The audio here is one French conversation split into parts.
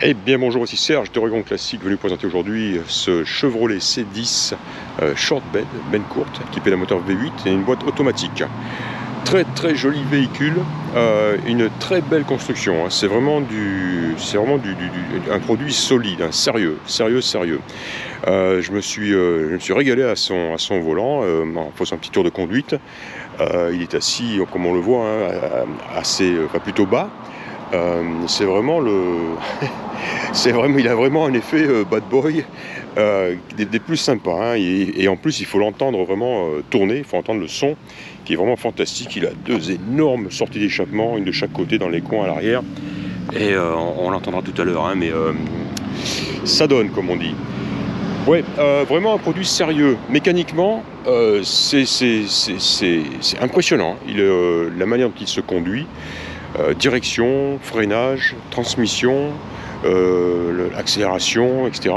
Eh bien bonjour, ici Serge de Regon Classique, venu présenter aujourd'hui ce Chevrolet C10 Short Bed, benne courte, équipé d'un moteur V8 et une boîte automatique. Très joli véhicule, une très belle construction, hein. C'est vraiment un produit solide, hein, sérieux. Je me suis régalé à son volant en faisant un petit tour de conduite. Il est assis, comme on le voit, hein, plutôt bas. C'est vraiment il a vraiment un effet bad boy des plus sympas, hein, et en plus il faut l'entendre vraiment tourner, il faut entendre le son qui est vraiment fantastique. Il a deux énormes sorties d'échappement, une de chaque côté dans les coins à l'arrière, et on l'entendra tout à l'heure, hein, mais ça donne, comme on dit. Ouais, vraiment un produit sérieux. Mécaniquement, c'est impressionnant. La manière dont il se conduit, direction, freinage, transmission, accélération, etc.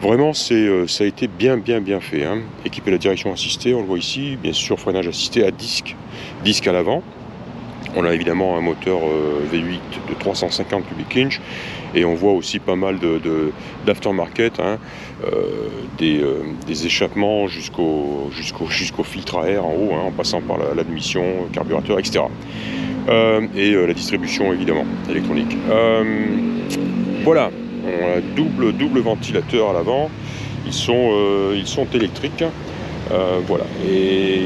Vraiment, ça a été bien fait, hein. Équipé de la direction assistée, on le voit ici, bien sûr, freinage assisté à disque à l'avant. On a évidemment un moteur V8 de 350 cubic inch, et on voit aussi pas mal d'aftermarket, hein, des échappements jusqu'au filtre à air en haut, hein, en passant par l'admission, carburateur, etc. Et la distribution évidemment électronique. Voilà, on a double ventilateur à l'avant. Ils sont électriques. Voilà. Et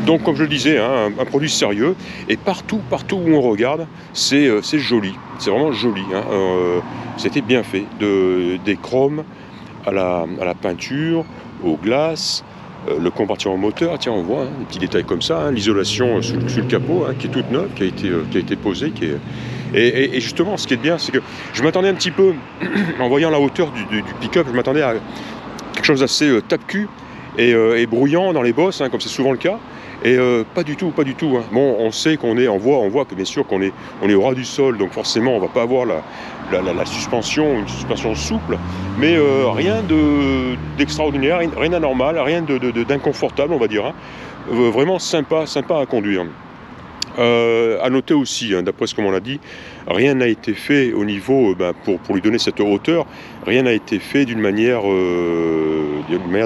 donc, comme je le disais, hein, un produit sérieux, et partout où on regarde, c'est joli, c'est vraiment joli, hein. C'était bien fait, des chromes à la peinture, aux glaces, le compartiment moteur, tiens, on voit, hein, des petits détails comme ça, hein, l'isolation sous le capot, hein, qui est toute neuve, qui a été posée, et justement, ce qui est bien, c'est que je m'attendais un petit peu, en voyant la hauteur du pick-up, je m'attendais à quelque chose d'assez tape-cul et bruyant dans les bosses, hein, comme c'est souvent le cas. Et pas du tout, hein. Bon, on sait on voit que bien sûr qu'on est au ras du sol, donc forcément on va pas avoir la suspension, une suspension souple, mais rien d'extraordinaire, rien d'anormal, rien d'inconfortable, on va dire, hein. Vraiment sympa à conduire. À noter aussi, hein, d'après ce qu'on l'a dit, rien n'a été fait au niveau, pour lui donner cette hauteur, rien n'a été fait d'une manière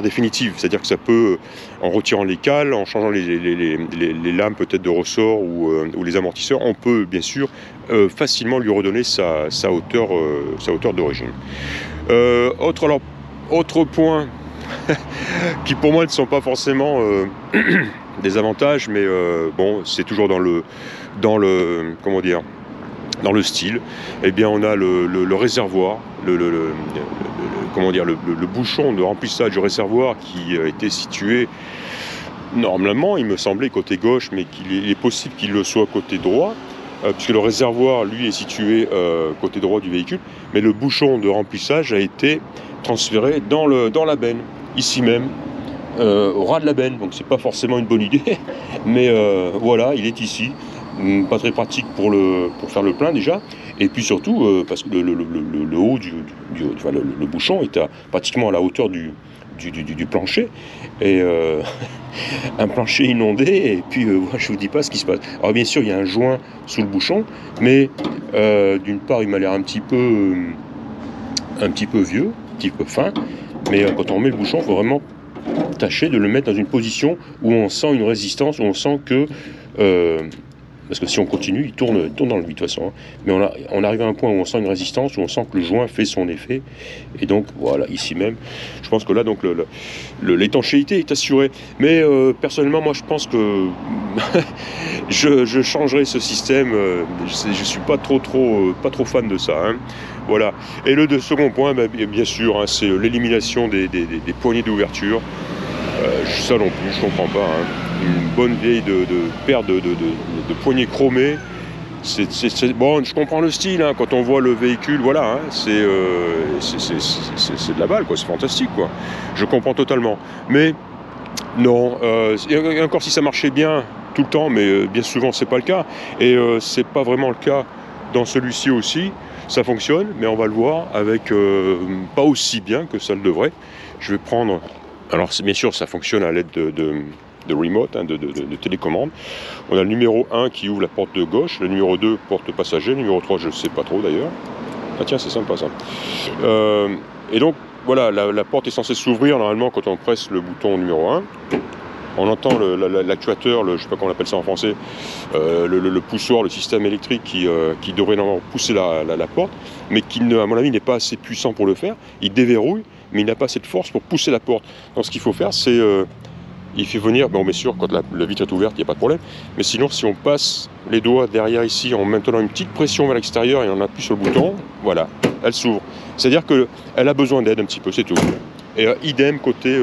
définitive. C'est-à-dire que ça peut, en retirant les cales, en changeant les lames peut-être de ressort ou les amortisseurs, on peut bien sûr facilement lui redonner sa hauteur d'origine. Autre point qui pour moi ne sont pas forcément des avantages, mais bon, c'est toujours dans le style. Eh bien, on a le réservoir, le bouchon de remplissage du réservoir qui était situé normalement, il me semblait, côté gauche, mais qu'il est possible qu'il le soit côté droit, puisque le réservoir, lui, est situé côté droit du véhicule, mais le bouchon de remplissage a été transféré dans la benne, ici même, au ras de la benne. Donc c'est pas forcément une bonne idée, mais voilà, il est ici. Pas très pratique pour faire le plein déjà, et puis surtout parce que le haut le bouchon est pratiquement à la hauteur du plancher, et un plancher inondé, et puis je vous dis pas ce qui se passe. Alors bien sûr il y a un joint sous le bouchon, mais d'une part il m'a l'air un petit peu vieux, un petit peu fin, mais quand on met le bouchon, il faut vraiment tâcher de le mettre dans une position où on sent une résistance, où on sent que parce que si on continue, il tourne dans le vide de toute façon, hein. Mais on arrive à un point où on sent une résistance, où on sent que le joint fait son effet. Et donc, voilà, ici même, je pense que là, donc, l'étanchéité est assurée. Mais personnellement, moi, je pense que je changerai ce système. Je suis pas trop fan de ça, hein. Voilà. Et le second point, bien sûr, hein, c'est l'élimination des poignées d'ouverture. Ça non plus, je comprends pas, hein. Une bonne vieille paire de poignées chromées. Bon, je comprends le style, hein, quand on voit le véhicule, voilà, hein, c'est de la balle, quoi, c'est fantastique, quoi. Je comprends totalement. Mais non, et encore si ça marchait bien tout le temps, mais bien souvent c'est pas le cas. Et c'est pas vraiment le cas dans celui-ci aussi. Ça fonctionne, mais on va le voir avec pas aussi bien que ça le devrait. Je vais prendre. Alors bien sûr ça fonctionne à l'aide de remote, hein, de télécommande. On a le numéro 1 qui ouvre la porte de gauche, le numéro 2 porte passager, le numéro 3 je ne sais pas trop d'ailleurs. Ah tiens, c'est sympa ça. Et donc, voilà, la porte est censée s'ouvrir normalement quand on presse le bouton numéro 1. On entend l'actuateur, je ne sais pas comment on appelle ça en français, le poussoir, le système électrique qui devrait normalement pousser la porte, mais qui, à mon avis, n'est pas assez puissant pour le faire. Il déverrouille, mais il n'a pas assez de force pour pousser la porte. Donc ce qu'il faut faire, c'est... il fait venir, bon, mais sûr, quand la vitre est ouverte, il n'y a pas de problème. Mais sinon, si on passe les doigts derrière ici en maintenant une petite pression vers l'extérieur et on appuie sur le bouton, voilà, elle s'ouvre. C'est-à-dire qu'elle a besoin d'aide un petit peu, c'est tout. Et idem côté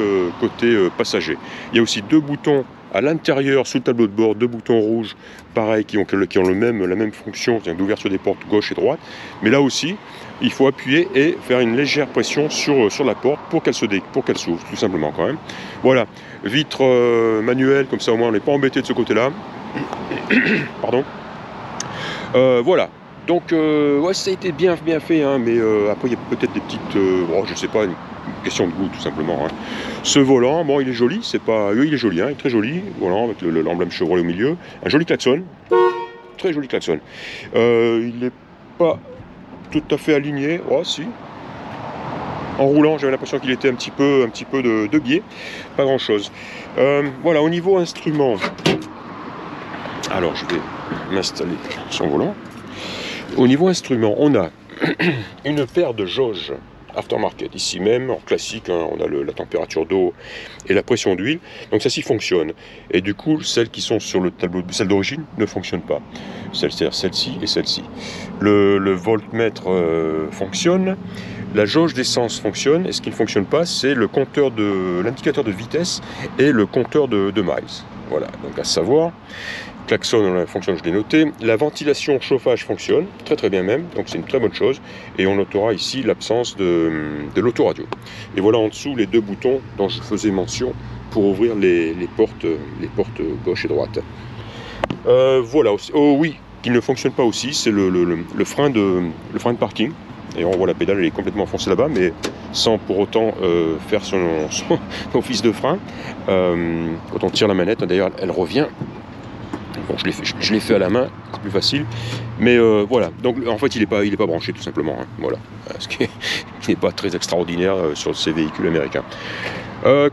passager. Il y a aussi deux boutons à l'intérieur, sous le tableau de bord, deux boutons rouges, pareil, qui ont la même fonction, c'est-à-dire d'ouverture des portes gauche et droite. Mais là aussi, il faut appuyer et faire une légère pression sur la porte pour qu'elle s'ouvre, tout simplement quand même. Voilà, vitre manuelle, comme ça au moins on n'est pas embêté de ce côté-là. Pardon. Voilà. Donc, ouais, ça a été bien fait, hein, mais après, il y a peut-être des petites... je sais pas, une question de goût, tout simplement. Hein. Ce volant, bon, il est joli, c'est pas... il est joli, hein, il est très joli, volant avec l'emblème Chevrolet au milieu. Un joli klaxon, très joli klaxon. Il n'est pas tout à fait aligné, oh, si. En roulant, j'avais l'impression qu'il était un petit peu de biais, pas grand-chose. Voilà, au niveau instrument, alors, je vais m'installer sur le volant. Au niveau instrument, on a une paire de jauges aftermarket, ici même, en classique, hein, on a la température d'eau et la pression d'huile, donc ça s'y fonctionne. Et du coup, celles qui sont sur le tableau, celles d'origine, ne fonctionnent pas. Celle-ci et celle-ci. Le voltmètre fonctionne, la jauge d'essence fonctionne, et ce qui ne fonctionne pas, c'est l'indicateur de vitesse et le compteur de miles. Voilà, donc à savoir... Klaxon fonctionne, je l'ai noté. La ventilation chauffage fonctionne, très très bien même, donc c'est une très bonne chose. Et on notera ici l'absence de l'autoradio. Et voilà en dessous les deux boutons dont je faisais mention pour ouvrir les portes gauche et droite. Voilà, oh oui, qui ne fonctionne pas aussi, c'est le frein de parking. Et on voit la pédale, elle est complètement enfoncée là-bas, mais sans pour autant faire son office de frein. Quand on tire la manette, n'est-ce elle revient. Bon, je l'ai fait à la main, c'est plus facile. Mais voilà, donc en fait il n'est pas branché tout simplement. Hein, voilà, ce qui n'est pas très extraordinaire sur ces véhicules américains.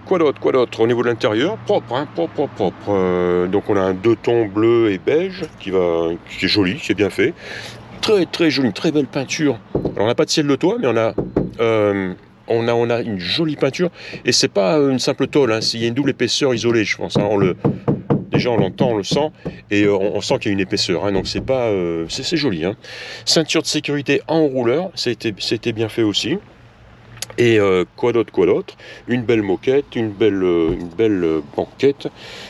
Quoi d'autre au niveau de l'intérieur, propre, hein, propre. Donc on a un deux tons bleu et beige qui est joli, c'est bien fait. Très très joli, très belle peinture. Alors, on n'a pas de ciel de toit, mais on a une jolie peinture. Et c'est pas une simple tôle, hein, il y a une double épaisseur isolée, je pense. Hein, déjà on l'entend, on le sent, et on sent qu'il y a une épaisseur, hein, donc c'est pas, c'est joli. Hein. Ceinture de sécurité en rouleur, c'était bien fait aussi. Et quoi d'autre, une belle moquette, une belle banquette,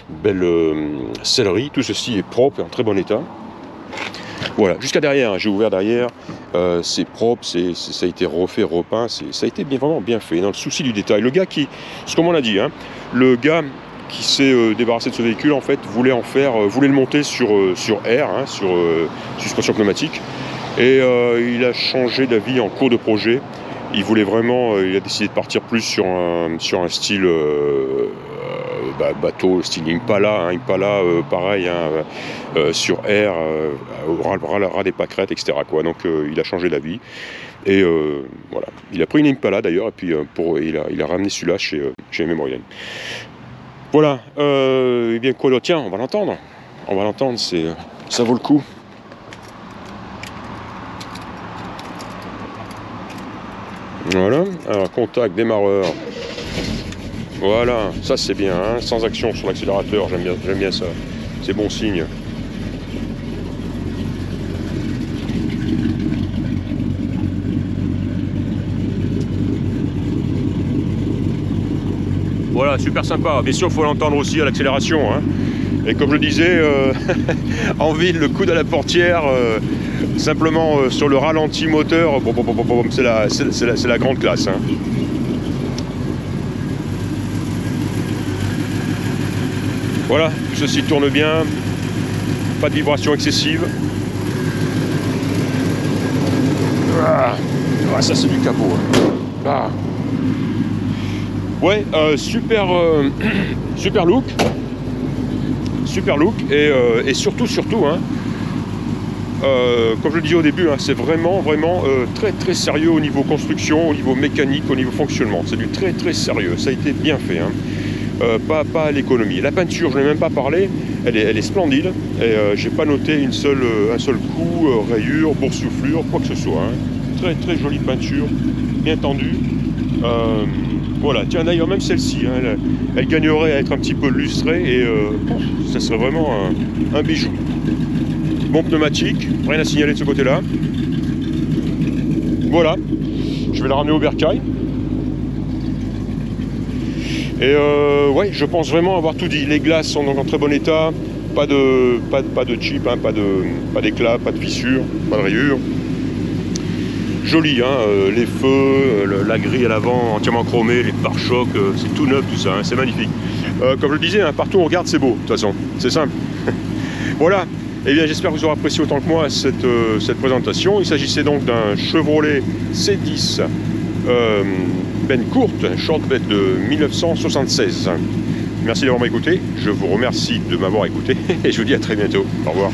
une belle sellerie, tout ceci est propre et en très bon état. Voilà, jusqu'à derrière, hein, j'ai ouvert derrière, c'est propre, ça a été refait, repeint, ça a été vraiment bien fait, dans le souci du détail. Le gars comme on l'a dit, hein, le gars qui s'est débarrassé de ce véhicule, en fait, voulait le monter sur air, hein, sur suspension pneumatique, et il a changé d'avis en cours de projet. Il voulait vraiment, il a décidé de partir plus sur un style bateau, style Impala, pareil, hein, sur air, ras des pâquerettes, etc. Quoi. Donc il a changé d'avis. Et voilà, il a pris une Impala d'ailleurs, et puis il a ramené celui-là chez Memorial. Voilà, et bien quoi d'autre, tiens, on va l'entendre, ça vaut le coup. Voilà, alors contact, démarreur, voilà, ça c'est bien, hein, sans action sur l'accélérateur, j'aime bien ça, c'est bon signe. Voilà, super sympa, bien sûr il faut l'entendre aussi à l'accélération, hein. Et comme je disais, en ville, le coude à la portière, simplement sur le ralenti moteur, c'est la grande classe. Hein. Voilà, ceci tourne bien, pas de vibration excessive. Ah, ça c'est du capot. Hein. Ah. Ouais, super look. Super look et surtout, hein, comme je le disais au début, hein, c'est vraiment très très sérieux au niveau construction, au niveau mécanique, au niveau fonctionnement. C'est du très très sérieux, ça a été bien fait. Hein. Pas à l'économie. La peinture, je n'en ai même pas parlé, elle est splendide. Et j'ai pas noté un seul coup, rayure, boursouflure, quoi que ce soit. Hein. Très très jolie peinture, bien tendue. Voilà, tiens d'ailleurs même celle-ci, hein, elle gagnerait à être un petit peu lustrée et ça serait vraiment un bijou. Bon pneumatique, rien à signaler de ce côté-là. Voilà, je vais la ramener au bercail. Et ouais, je pense vraiment avoir tout dit. Les glaces sont donc en très bon état, pas de chip, hein, pas d'éclat, pas de fissures, pas de rayures. Joli, hein, les feux, la grille à l'avant entièrement chromée, les pare-chocs, c'est tout neuf tout ça, hein, c'est magnifique. Comme je le disais, hein, partout où on regarde c'est beau, de toute façon, c'est simple. Voilà, et bien j'espère que vous aurez apprécié autant que moi cette présentation. Il s'agissait donc d'un Chevrolet C10 benne courte, short bed de 1976. Merci d'avoir écouté, je vous remercie de m'avoir écouté et je vous dis à très bientôt. Au revoir.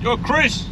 Yo Chris!